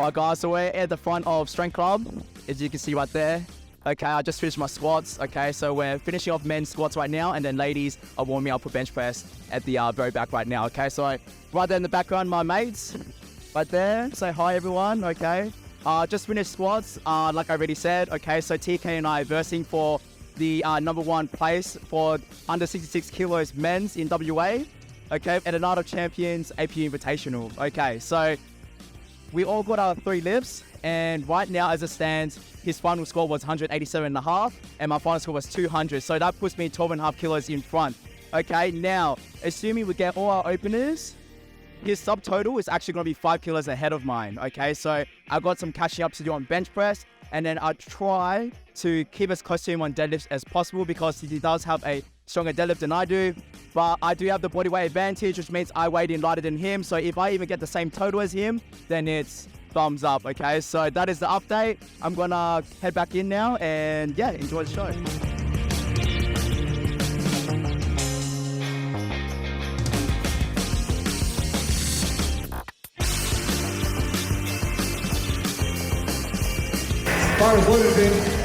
Alright guys, so we're at the front of Strength Club, as you can see right there. Okay, I just finished my squats. Okay, so we're finishing off men's squats right now, and then ladies are warming up for bench press at the very back right now. Okay, so right there in the background, my mates, right there. Say hi everyone. Okay, just finished squats. Like I already said. Okay, so TK and I are versing for the #1 place for under 66 kilos men's in WA. Okay, at a Night of Champions APU Invitational. Okay, so we all got our 3 lifts, and right now as it stands, his final score was 187.5 and my final score was 200, so that puts me 12.5 kilos in front. Okay, now assuming we get all our openers, his subtotal is actually going to be 5 kilos ahead of mine. Okay, so I got some catching up to do on bench press, and then I try to keep as close to him on deadlifts as possible because he does have a stronger deadlift than I do, but I do have the body weight advantage, which means I weighed in lighter than him. So if I even get the same total as him, then it's thumbs up. Okay, so that is the update. I'm gonna head back in now and yeah, enjoy the show. Far as what has been.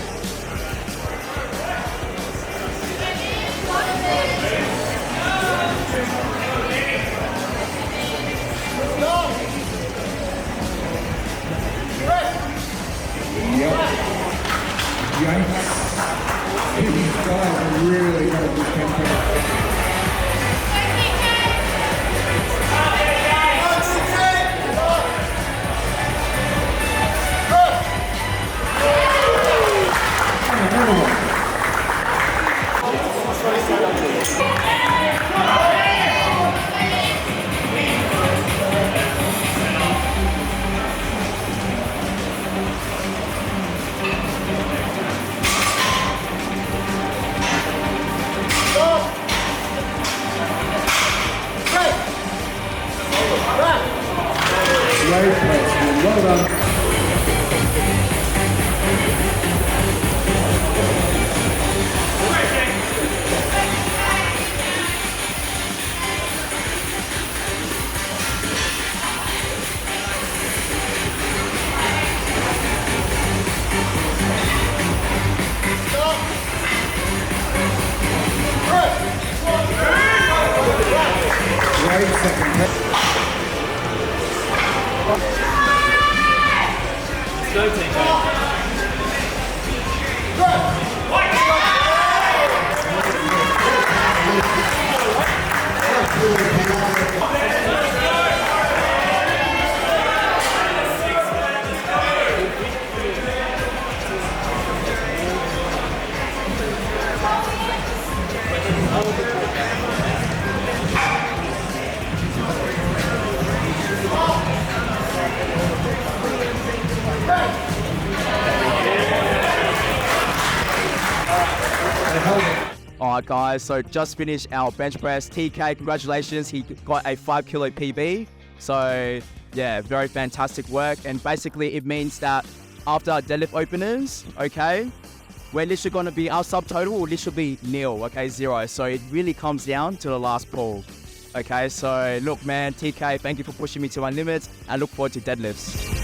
Yikes. These guys are really got a good tempo. Alright guys, so just finished our bench press. TK, congratulations, he got a 5 kilo PB. So yeah, very fantastic work. And basically it means that after our deadlift openers, okay, we're literally going to be, our subtotal will literally be nil, okay, 0. So it really comes down to the last pull. Okay, so look man, TK, thank you for pushing me to my limits and look forward to deadlifts.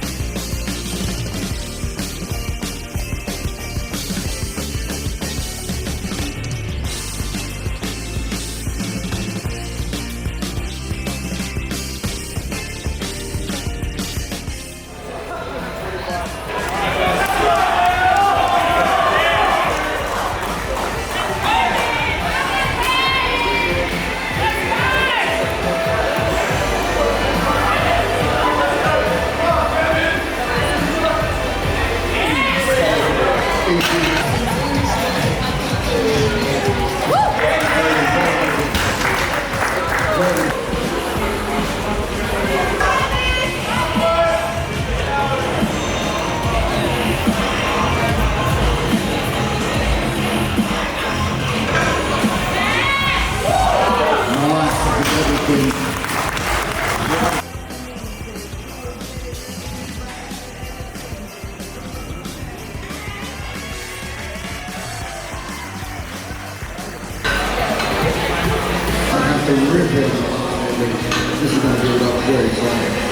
This is going to build up very slowly.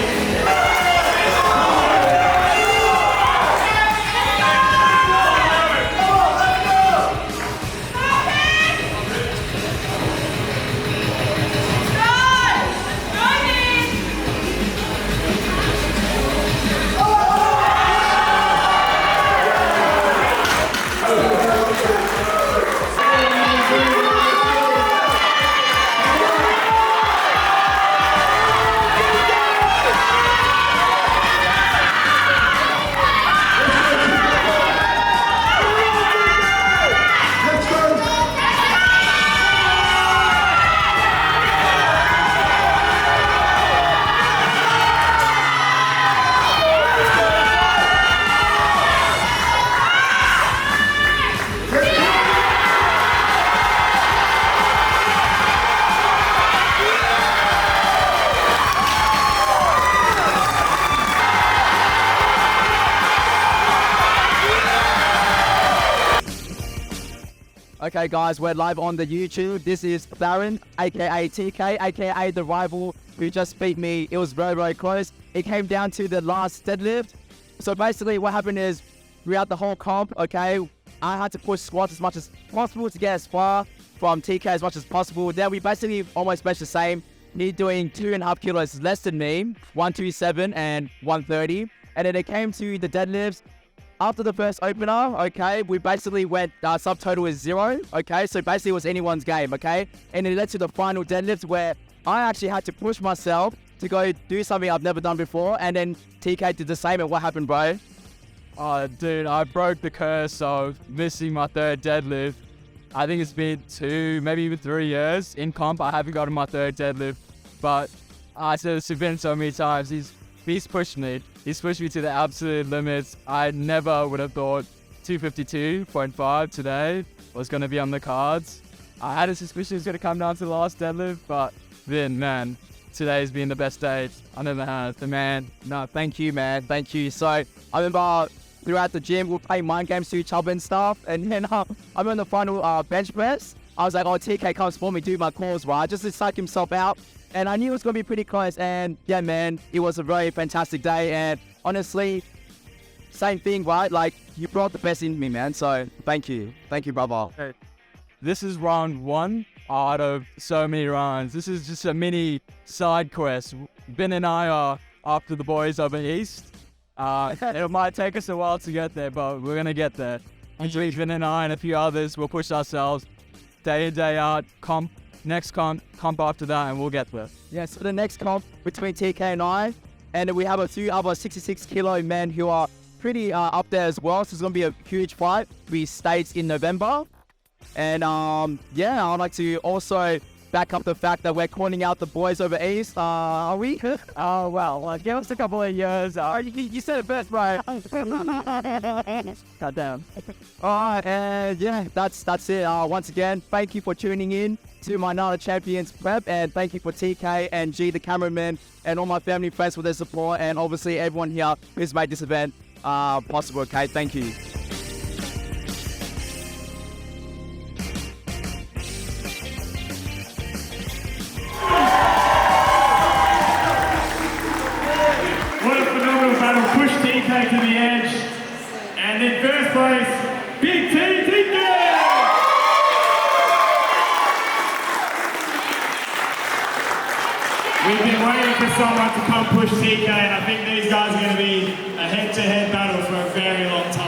Okay guys, we're live on the YouTube. This is Darren, aka TK, aka the rival who just beat me. It was very, very close. It came down to the last deadlift. So basically what happened is throughout the whole comp, okay, I had to push squats as much as possible to get as far from TK as much as possible. Then we basically almost matched the same. Me doing 2.5 kilos less than me, 127 and 130. And then it came to the deadlifts. After the first opener, okay, we basically went, subtotal is 0, okay? So basically it was anyone's game, okay? And it led to the final deadlift where I actually had to push myself to go do something I've never done before. And then TK did the same. And what happened, bro? Dude, I broke the curse of missing my third deadlift. I think it's been 2, maybe even 3 years. In comp, I haven't gotten my third deadlift. But I said it's been so many times. He's pushed me. He's pushed me to the absolute limits. I never would have thought 252.5 today was going to be on the cards. I had a suspicion it was going to come down to the last deadlift, but then, man, today's been the best day I never had. The man. No, thank you, man. Thank you. So I remember throughout the gym, we'll play mind games to each other and stuff. And then I'm on the final bench press. I was like, oh, TK comes for me, do my calls, right? Just to psych himself out. And I knew it was going to be pretty close. And yeah, man, it was a very fantastic day. And honestly, same thing, right? Like, you brought the best in me, man. So thank you. Thank you, brother. This is round 1 out of so many rounds. This is just a mini side quest. Ben and I are after the boys over east. It might take us a while to get there, but we're gonna get there. Between Ben and I and a few others, we'll push ourselves day in, day out, next comp after that, and we'll get there. Yeah, so the next comp between TK and I, and we have a few other 66 kilo men who are pretty up there as well. So it's going to be a huge fight. We States in November. And yeah, I'd like to also back up the fact that we're calling out the boys over east. Are we? Oh, well, give us a couple of years. You said it best, right? God damn. Alright, and yeah, that's it. Once again, thank you for tuning in to my Nana Champions prep, and thank you for TK and G, the cameraman, and all my family and friends for their support, and obviously everyone here who's made this event possible. Okay, thank you. What a phenomenal battle. Push TK to the edge. And in first place, Big T TK! We've been waiting for someone to come push TK, and I think these guys are going to be a head-to-head battle for a very long time.